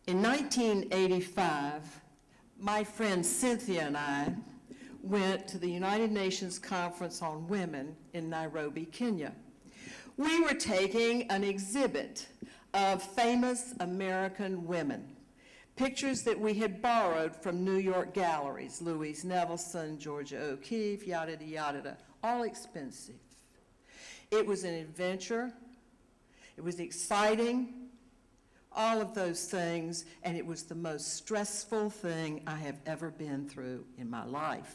In 1985, my friend Cynthia and I went to the United Nations Conference on Women in Nairobi, Kenya. We were taking an exhibit of famous American women, pictures that we had borrowed from New York galleries, Louise Nevelson, Georgia O'Keeffe, yada, yada, all expensive. It was an adventure, it was exciting, all of those things, and it was the most stressful thing I have ever been through in my life.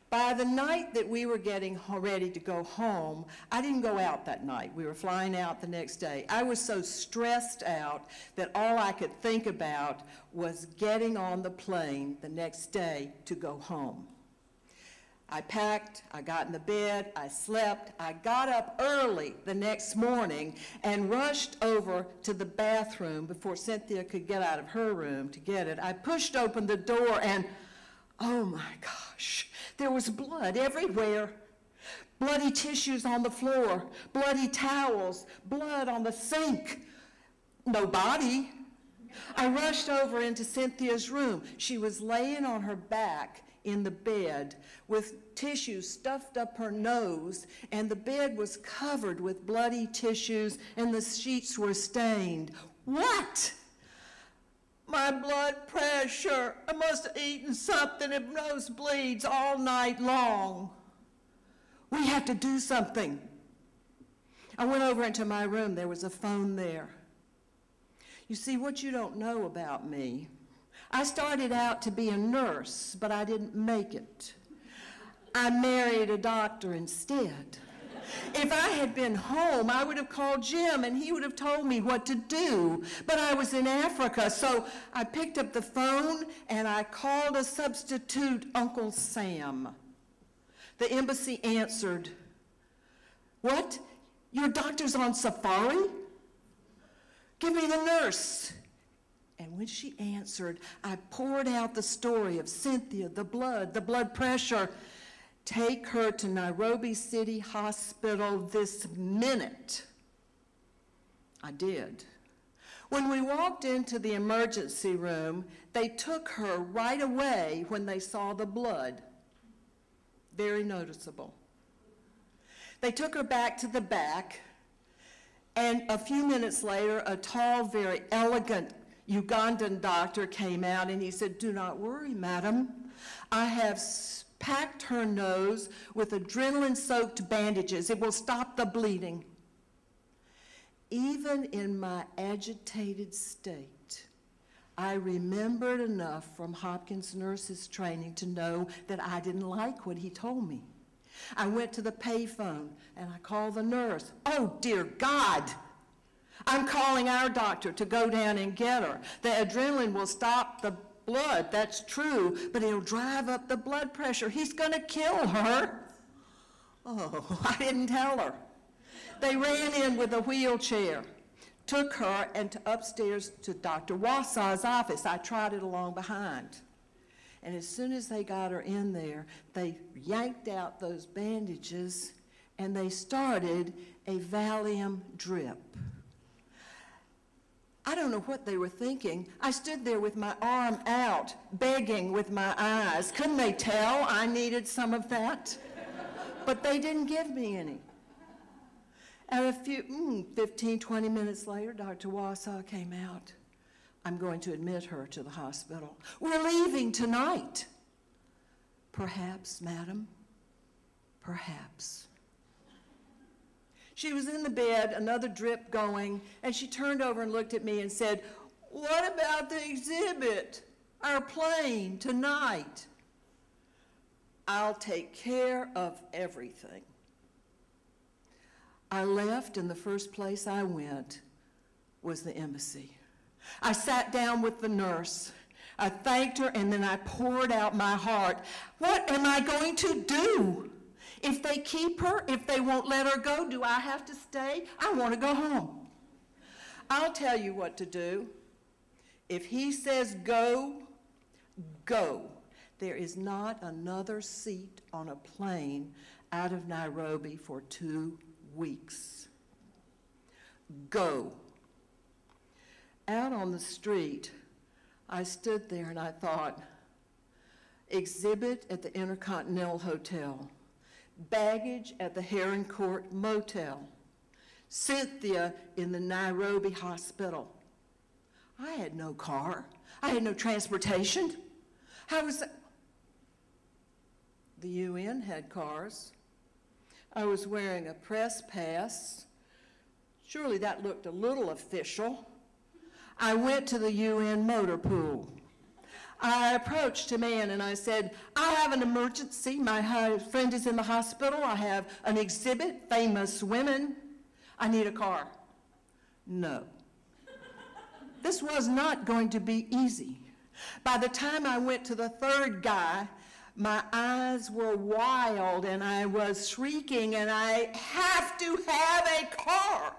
By the night that we were getting ready to go home, I didn't go out that night. We were flying out the next day. I was so stressed out that all I could think about was getting on the plane the next day to go home. I packed, I got in the bed, I slept, I got up early the next morning and rushed over to the bathroom before Cynthia could get out of her room to get it. I pushed open the door and, oh my gosh, there was blood everywhere. Bloody tissues on the floor, bloody towels, blood on the sink. No body. I rushed over into Cynthia's room. She was laying on her back in the bed with tissues stuffed up her nose, and the bed was covered with bloody tissues and the sheets were stained. What? My blood pressure. I must have eaten something. It nosebleeds all night long. We have to do something. I went over into my room. There was a phone there. You see, what you don't know about me, I started out to be a nurse, but I didn't make it. I married a doctor instead. If I had been home, I would have called Jim and he would have told me what to do. But I was in Africa, so I picked up the phone and I called a substitute Uncle Sam. The embassy answered, "What? Your doctor's on safari? Give me the nurse." And when she answered, I poured out the story of Cynthia, the blood pressure. Take her to Nairobi City Hospital this minute. I did. When we walked into the emergency room, they took her right away when they saw the blood. Very noticeable. They took her back to the back, and a few minutes later, a tall, very elegant Ugandan doctor came out and he said, "Do not worry, madam. I have packed her nose with adrenaline-soaked bandages. It will stop the bleeding." Even in my agitated state, I remembered enough from Hopkins nurses training to know that I didn't like what he told me. I went to the payphone and I called the nurse. "Oh, dear God, I'm calling our doctor to go down and get her. The adrenaline will stop the blood, that's true, but it'll drive up the blood pressure. He's going to kill her." Oh, I didn't tell her. They ran in with a wheelchair, took her and upstairs to Dr. Wausau's office. I trotted along behind. And as soon as they got her in there, they yanked out those bandages and they started a Valium drip. I don't know what they were thinking. I stood there with my arm out, begging with my eyes. Couldn't they tell I needed some of that? But they didn't give me any. And a few, 15, 20 minutes later, Dr. Wausau came out. "I'm going to admit her to the hospital. We're leaving tonight." "Perhaps, madam, perhaps." She was in the bed, another drip going, and she turned over and looked at me and said, "What about the exhibit? Our plane tonight?" "I'll take care of everything." I left, and the first place I went was the embassy. I sat down with the nurse. I thanked her, and then I poured out my heart. What am I going to do? If they keep her, if they won't let her go, do I have to stay? I want to go home. I'll tell you what to do. If he says go, go. There is not another seat on a plane out of Nairobi for 2 weeks. Go. Out on the street, I stood there and I thought, exhibit at the Intercontinental Hotel, baggage at the Heron Court Motel, Cynthia in the Nairobi hospital. I had no car. I had no transportation. How was that? The UN had cars. I was wearing a press pass. Surely that looked a little official. I went to the UN motor pool. I approached a man and I said, I have an emergency. My friend is in the hospital. I have an exhibit, famous women. I need a car. No. This was not going to be easy. By the time I went to the third guy, my eyes were wild and I was shrieking, and I have to have a car.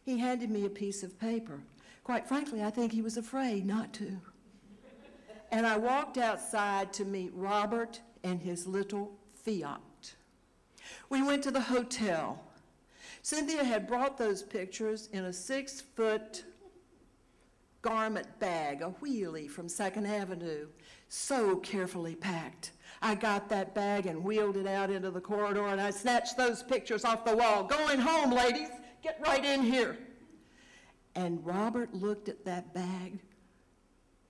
He handed me a piece of paper. Quite frankly, I think he was afraid not to. And I walked outside to meet Robert and his little Fiat. We went to the hotel. Cynthia had brought those pictures in a 6-foot garment bag, a wheelie from 2nd Avenue, so carefully packed. I got that bag and wheeled it out into the corridor, and I snatched those pictures off the wall. Going home, ladies, get right in here. And Robert looked at that bag,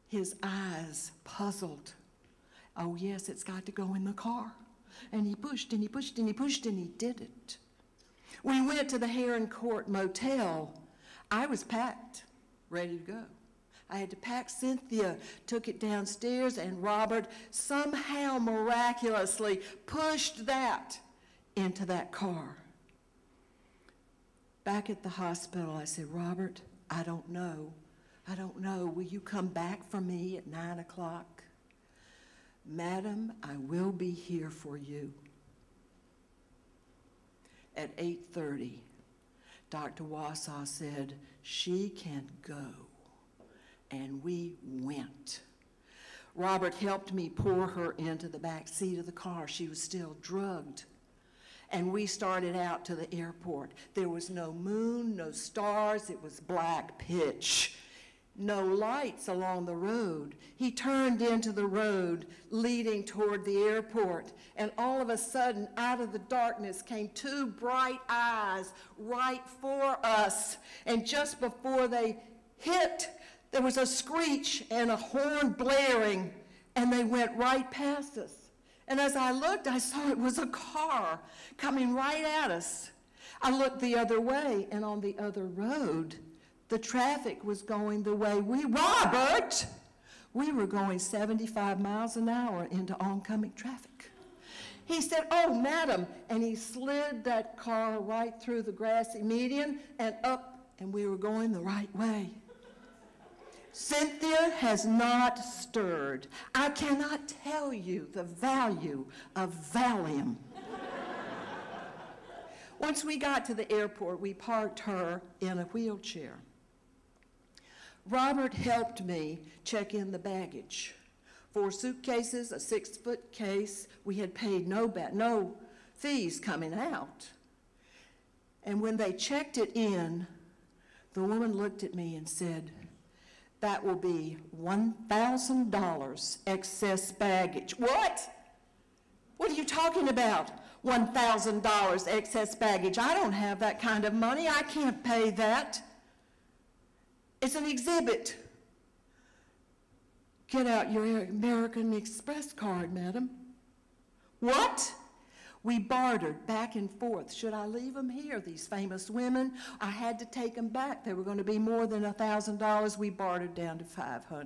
his eyes puzzled. Oh yes, it's got to go in the car. And he pushed and he pushed and he pushed and he did it. We went to the Heron Court Motel. I was packed, ready to go. I had to pack Cynthia, took it downstairs, and Robert somehow miraculously pushed that into that car. Back at the hospital, I said, Robert, I don't know. Will you come back for me at 9 o'clock? Madam, I will be here for you. At 8:30, Dr. Wausau said, she can go. And we went. Robert helped me pour her into the back seat of the car. She was still drugged. And we started out to the airport. There was no moon, no stars. It was black pitch. No lights along the road. He turned into the road leading toward the airport, and all of a sudden, out of the darkness came 2 bright eyes right for us. And just before they hit, there was a screech and a horn blaring, and they went right past us. And as I looked, I saw it was a car coming right at us. I looked the other way, and on the other road, the traffic was going the way Robert! We were going 75 miles an hour into oncoming traffic. He said, oh, madam, and he slid that car right through the grassy median and up, and we were going the right way. Cynthia has not stirred. I cannot tell you the value of Valium. Once we got to the airport, we parked her in a wheelchair. Robert helped me check in the baggage. 4 suitcases, a 6-foot case. We had paid no fees coming out. And when they checked it in, the woman looked at me and said, that will be $1,000 excess baggage. What? What are you talking about? $1,000 excess baggage. I don't have that kind of money. I can't pay that. It's an exhibit. Get out your American Express card, madam. What? We bartered back and forth. Should I leave them here, these famous women? I had to take them back. They were going to be more than $1,000. We bartered down to $500.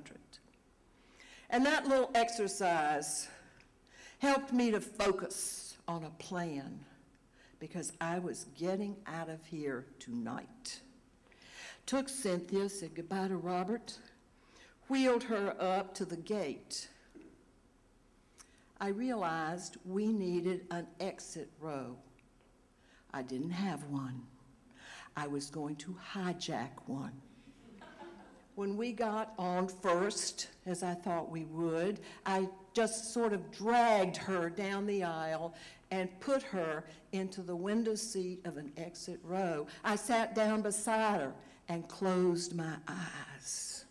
And that little exercise helped me to focus on a plan, because I was getting out of here tonight. Took Cynthia, said goodbye to Robert, wheeled her up to the gate. I realized we needed an exit row. I didn't have one. I was going to hijack one. When we got on first, as I thought we would, I just sort of dragged her down the aisle and put her into the window seat of an exit row. I sat down beside her, and closed my eyes.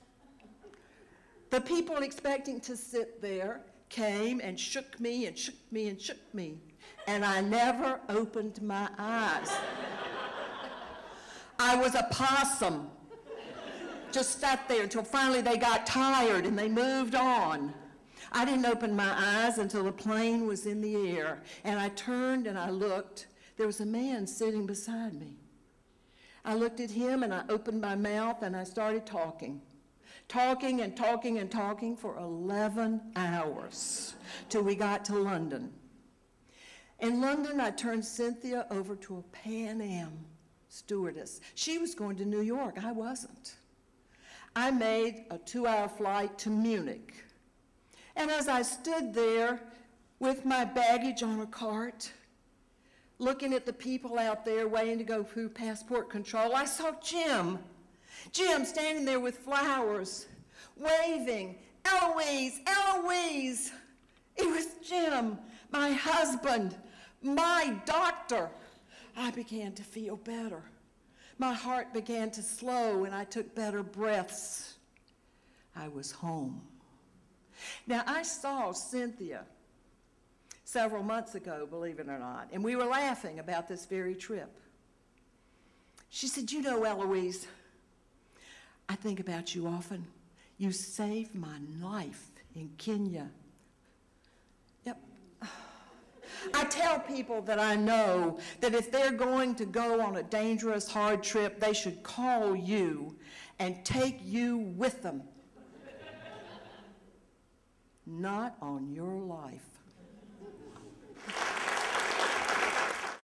The people expecting to sit there came and shook me and shook me and shook me, and I never opened my eyes. I was a possum. Just sat there until finally they got tired and they moved on. I didn't open my eyes until the plane was in the air, and I turned and I looked. There was a man sitting beside me. I looked at him and I opened my mouth and I started talking. Talking and talking and talking for 11 hours till we got to London. In London, I turned Cynthia over to a Pan Am stewardess. She was going to New York. I wasn't. I made a 2-hour flight to Munich. And as I stood there with my baggage on a cart, looking at the people out there waiting to go through passport control, I saw Jim. Jim standing there with flowers, waving, "Ellouise, Ellouise." It was Jim, my husband, my doctor. I began to feel better. My heart began to slow, and I took better breaths. I was home. Now, I saw Cynthia several months ago, believe it or not, and we were laughing about this very trip. She said, "You know, Ellouise, I think about you often. You saved my life in Kenya." Yep. I tell people that I know that if they're going to go on a dangerous, hard trip, they should call you and take you with them. Not on your life.